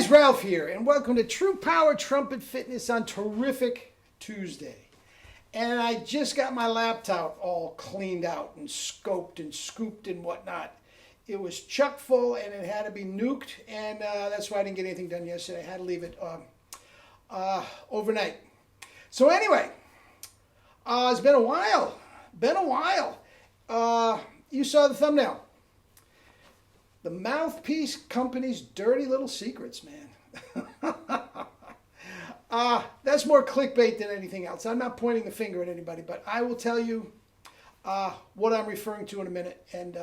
guys, Ralph here, and welcome to True Power Trumpet Fitness on Terrific Tuesday. And I just got my laptop all cleaned out and scoped and scooped and whatnot. It was chock full and it had to be nuked, and that's why I didn't get anything done yesterday. I had to leave it overnight. So anyway, it's been a while. You saw the thumbnail. The Mouthpiece company's dirty little secrets, man. That's more clickbait than anything else. I'm not pointing the finger at anybody, but I will tell you what I'm referring to in a minute, and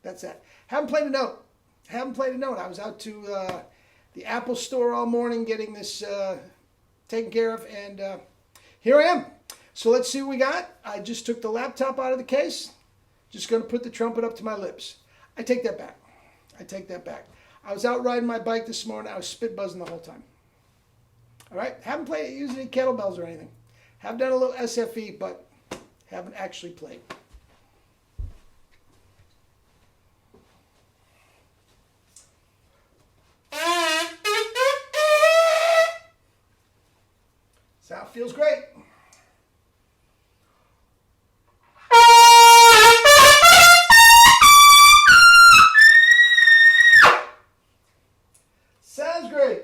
that's that. Haven't played a note. I was out to the Apple store all morning getting this taken care of, and here I am. So let's see what we got. I just took the laptop out of the case. Just going to put the trumpet up to my lips. I take that back. I was out riding my bike this morning. I was spit buzzing the whole time. All right? Haven't used any kettlebells or anything. Have done a little SFE, but haven't actually played. Sound feels great. Sounds great.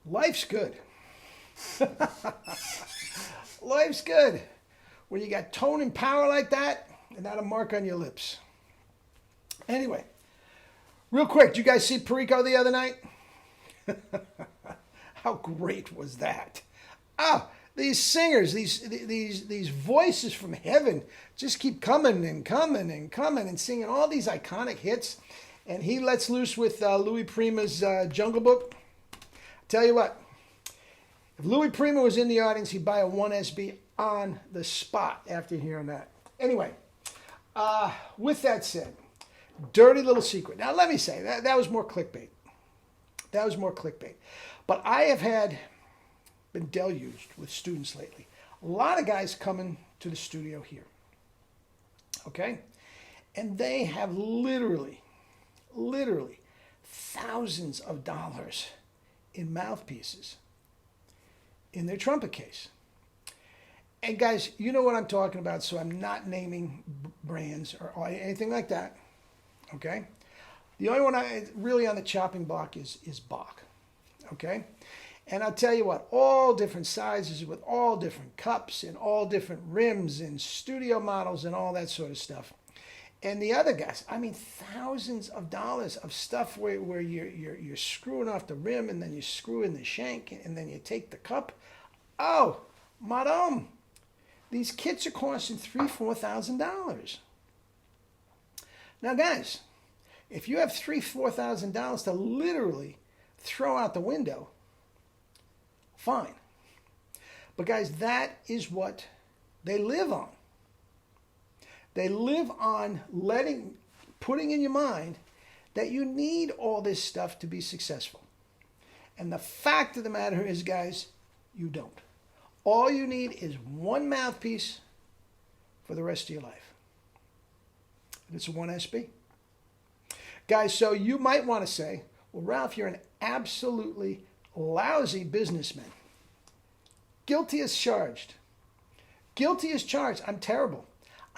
Life's good. Life's good. When you got tone and power like that, and not a mark on your lips. Anyway, real quick, did you guys see Perico the other night? How great was that? These singers, these voices from heaven just keep coming and singing all these iconic hits. And he lets loose with Louis Prima's Jungle Book. Tell you what, if Louis Prima was in the audience, he'd buy a 1SB on the spot after hearing that. Anyway, with that said, dirty little secret. Now, let me say, that was more clickbait. But I have been deluged with students lately. A lot of guys coming to the studio here, okay? And they have literally thousands of dollars in mouthpieces in their trumpet case. And guys, you know what I'm talking about, so I'm not naming brands or anything like that, okay? The only one really on the chopping block is Bach, okay? And I'll tell you what, all different sizes with all different cups and all different rims and studio models and all that sort of stuff. And the other guys, I mean, thousands of dollars of stuff where you're screwing off the rim, and then you screw in the shank, and then you take the cup. Oh, madame, these kits are costing $3,000-$4,000. Now, guys, if you have $3,000-$4,000 to literally throw out the window, fine. But guys, that is what they live on. They live on putting in your mind that you need all this stuff to be successful. And the fact of the matter is, guys, you don't. All you need is one mouthpiece for the rest of your life. And it's a 1SB. Guys, so you might want to say, well, Ralph, you're an absolutely lousy businessman. Guilty as charged. I'm terrible.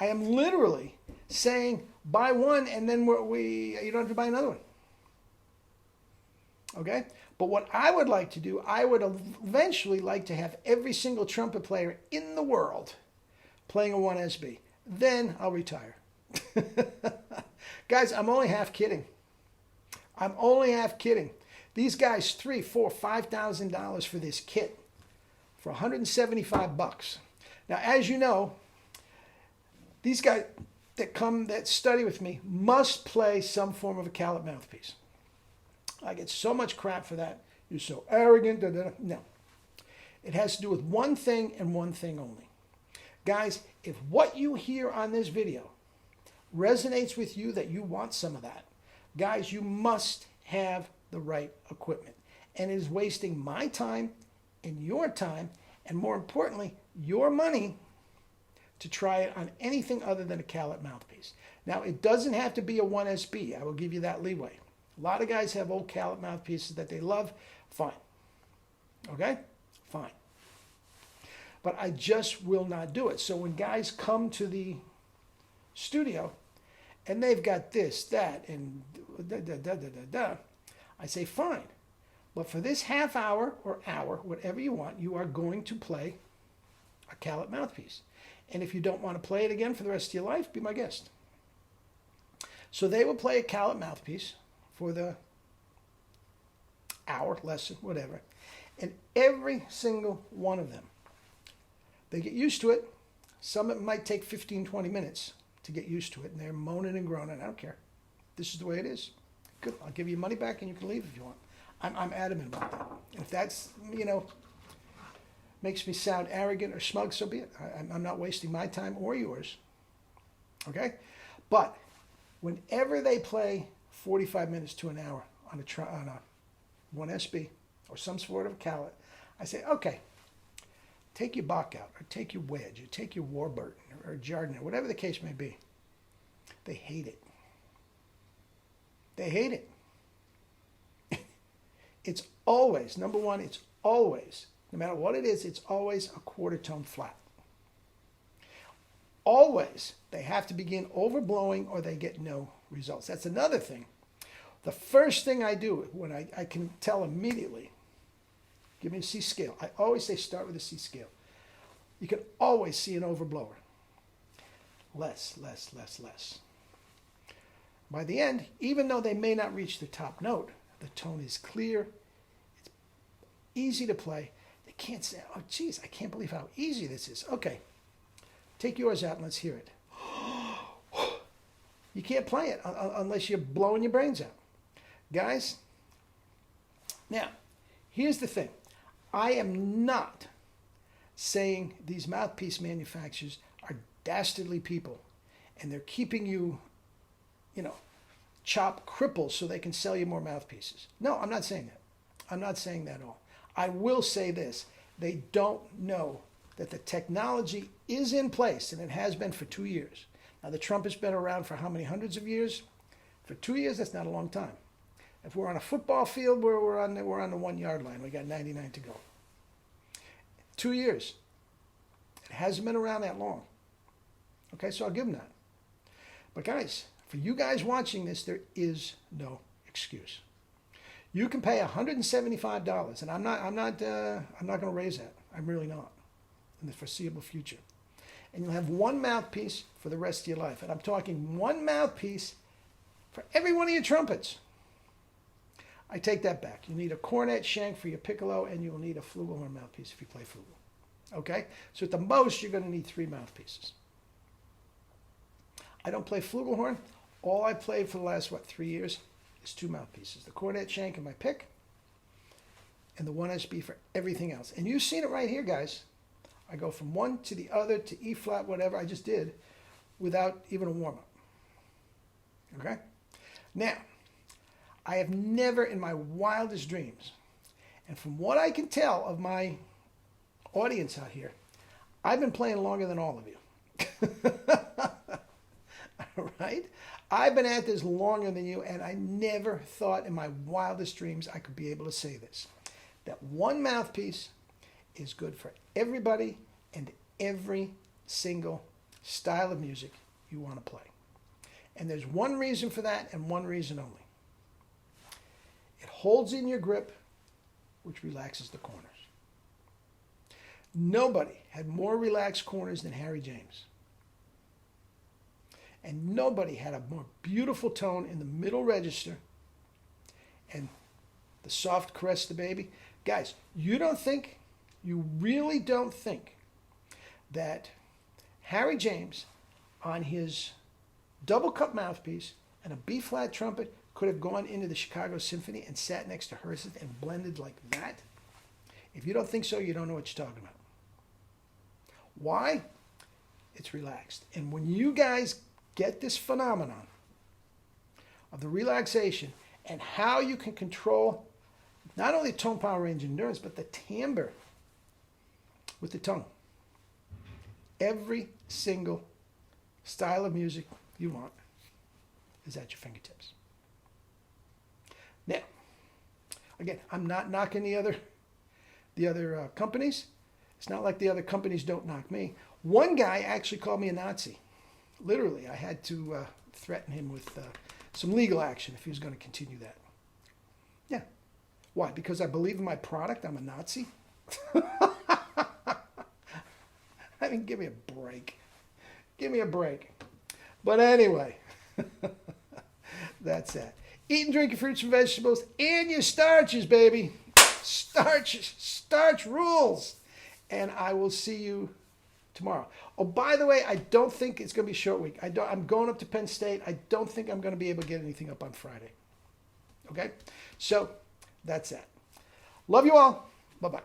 I am literally saying buy one and then you don't have to buy another one. Okay? But what I would like to do, I would eventually like to have every single trumpet player in the world playing a 1SB. Then I'll retire. Guys, I'm only half kidding. These guys, $3,000, $4,000, $5,000 for this kit for $175. Now, as you know, these guys that study with me must play some form of a callot mouthpiece. I get so much crap for that. You're so arrogant. Da, da, da. No. It has to do with one thing and one thing only. Guys, if what you hear on this video resonates with you, that you want some of that, guys, you must have the right equipment. And it is wasting my time and your time, and more importantly, your money, to try it on anything other than a callot mouthpiece. Now, it doesn't have to be a 1SB. I will give you that leeway. A lot of guys have old callot mouthpieces that they love. Fine. Okay? Fine. But I just will not do it. So when guys come to the studio and they've got this, that, and da, da, da, da, da, da, I say, fine. But for this half hour or hour, whatever you want, you are going to play a callot mouthpiece. And if you don't want to play it again for the rest of your life, be my guest. So they will play a callot mouthpiece for the hour, lesson, whatever. And every single one of them, they get used to it. Some it might take 15, 20 minutes to get used to it. And they're moaning and groaning. I don't care. This is the way it is. Good. I'll give you money back and you can leave if you want. I'm adamant about that. And if that's, makes me sound arrogant or smug, so be it. I'm not wasting my time or yours. Okay? But whenever they play 45 minutes to an hour on a 1SB or some sort of a callot, I say, okay, take your Bach out, or take your wedge, or take your Warburton, or Jardin, whatever the case may be. They hate it. They hate it. It's always, number one, it's always, no matter what it is, it's always a quarter tone flat. Always, they have to begin overblowing or they get no results. That's another thing. The first thing I do when I can tell immediately, give me a C scale. I always say start with a C scale. You can always see an overblower. Less, less, less, less. By the end, even though they may not reach the top note, the tone is clear. It's easy to play. They can't say, oh, geez, I can't believe how easy this is. Okay, take yours out and let's hear it. You can't play it unless you're blowing your brains out. Guys, now, here's the thing. I am not saying these mouthpiece manufacturers are dastardly people and they're keeping you, chop cripples so they can sell you more mouthpieces. No, I'm not saying that. I'm not saying that at all. I will say this. They don't know that the technology is in place, and it has been for 2 years. Now, the trumpet's been around for how many hundreds of years? For 2 years, that's not a long time. If we're on a football field, we're on the 1 yard line. We got 99 to go. 2 years. It hasn't been around that long. Okay, so I'll give them that. But guys, for you guys watching this, there is no excuse. You can pay $175, and I'm not going to raise that. I'm really not in the foreseeable future. And you'll have one mouthpiece for the rest of your life. And I'm talking one mouthpiece for every one of your trumpets. I take that back. You need a cornet shank for your piccolo, and you will need a flugelhorn mouthpiece if you play flugel. Okay? So at the most, you're going to need 3 mouthpieces. I don't play flugelhorn. All I played for the last, 3 years is 2 mouthpieces. The cornet shank in my pick, and the 1SB for everything else. And you've seen it right here, guys. I go from one to the other to E flat, whatever I just did, without even a warm-up. Okay? Now, I have never in my wildest dreams, and from what I can tell of my audience out here, I've been playing longer than all of you. All right? I've been at this longer than you, and I never thought in my wildest dreams I could be able to say this. That one mouthpiece is good for everybody and every single style of music you want to play. And there's one reason for that and one reason only. It holds in your grip, which relaxes the corners. Nobody had more relaxed corners than Harry James. And nobody had a more beautiful tone in the middle register and the soft caress the baby. Guys, you really don't think that Harry James on his double cup mouthpiece, and a B flat trumpet could have gone into the Chicago Symphony and sat next to hers and blended like that? If you don't think so, you don't know what you're talking about. Why? It's relaxed. And when you guys get this phenomenon of the relaxation and how you can control not only tone, power, range, endurance, but the timbre with the tongue. Every single style of music you want is at your fingertips. Now, again, I'm not knocking the other companies. It's not like the other companies don't knock me. One guy actually called me a Nazi. Literally, I had to threaten him with some legal action if he was going to continue that. Yeah. Why? Because I believe in my product, I'm a Nazi? I mean, give me a break. Give me a break. But anyway, that's that. Eat and drink your fruits and vegetables and your starches, baby. Starch rules. And I will see you tomorrow. Oh, by the way, I don't think it's going to be a short week. I'm going up to Penn State. I don't think I'm going to be able to get anything up on Friday. Okay? So, that's that. Love you all. Bye-bye.